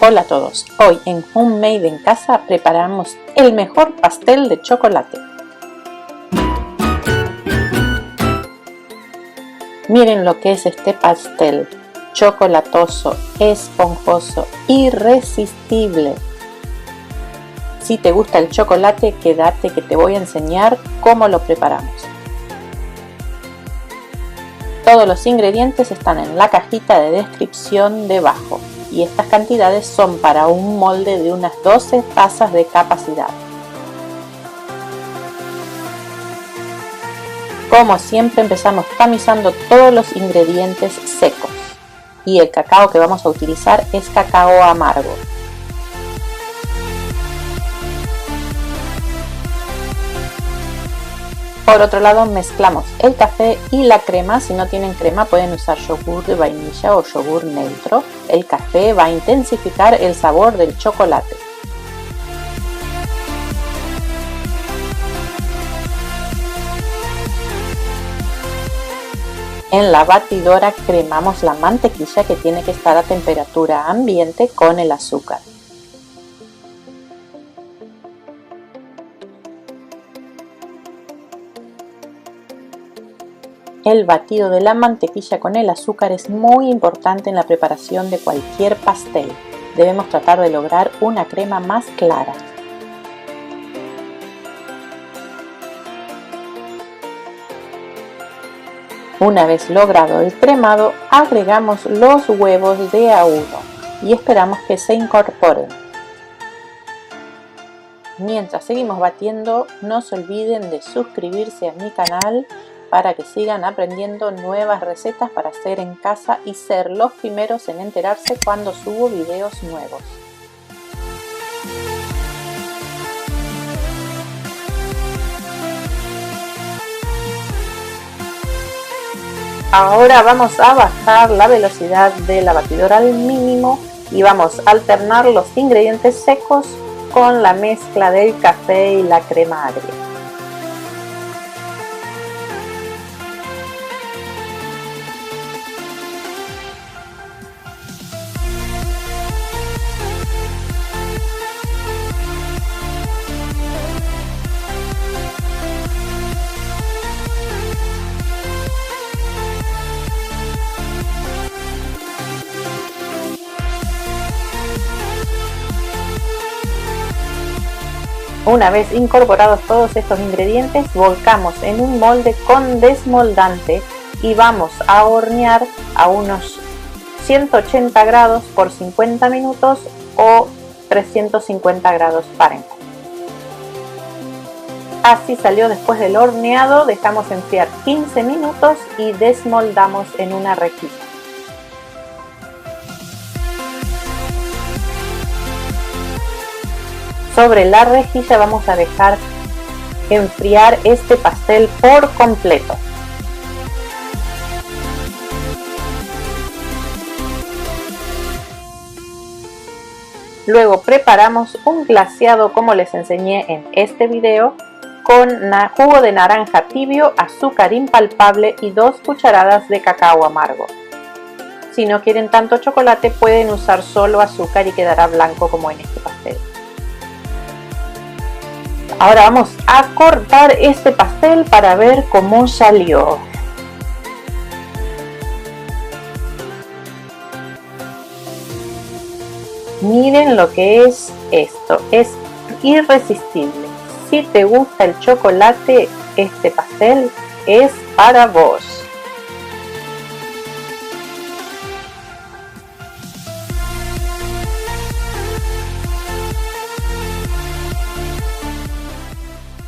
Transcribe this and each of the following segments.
Hola a todos, hoy en Homemade en Casa preparamos el mejor pastel de chocolate. Miren lo que es este pastel, chocolatoso, esponjoso, irresistible. Si te gusta el chocolate, quédate que te voy a enseñar cómo lo preparamos. Todos los ingredientes están en la cajita de descripción debajo. Y estas cantidades son para un molde de unas 12 tazas de capacidad. Como siempre empezamos tamizando todos los ingredientes secos y el cacao que vamos a utilizar es cacao amargo. Por otro lado mezclamos el café y la crema. Si no tienen crema pueden usar yogur de vainilla o yogur neutro. El café va a intensificar el sabor del chocolate. En la batidora cremamos la mantequilla que tiene que estar a temperatura ambiente con el azúcar. El batido de la mantequilla con el azúcar es muy importante en la preparación de cualquier pastel. Debemos tratar de lograr una crema más clara. Una vez logrado el cremado, agregamos los huevos de a uno y esperamos que se incorporen. Mientras seguimos batiendo, no se olviden de suscribirse a mi canal para que sigan aprendiendo nuevas recetas para hacer en casa y ser los primeros en enterarse cuando subo videos nuevos. Ahora vamos a bajar la velocidad de la batidora al mínimo y vamos a alternar los ingredientes secos con la mezcla del café y la crema agria. Una vez incorporados todos estos ingredientes, volcamos en un molde con desmoldante y vamos a hornear a unos 180 grados por 50 minutos o 350 grados Fahrenheit. Así salió después del horneado, dejamos enfriar 15 minutos y desmoldamos en una rejilla. Sobre la rejilla vamos a dejar enfriar este pastel por completo. Luego preparamos un glaseado como les enseñé en este video con jugo de naranja tibio, azúcar impalpable y 2 cucharadas de cacao amargo. Si no quieren tanto chocolate pueden usar solo azúcar y quedará blanco como en este pastel. Ahora vamos a cortar este pastel para ver cómo salió. Miren lo que es esto, es irresistible. Si te gusta el chocolate, este pastel es para vos.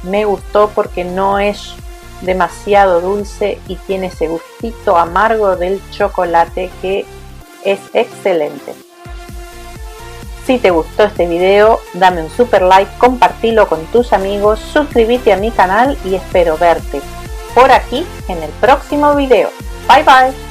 Me gustó porque no es demasiado dulce y tiene ese gustito amargo del chocolate que es excelente. Si te gustó este video, dame un super like, compartilo con tus amigos, suscríbete a mi canal y espero verte por aquí en el próximo video. Bye bye.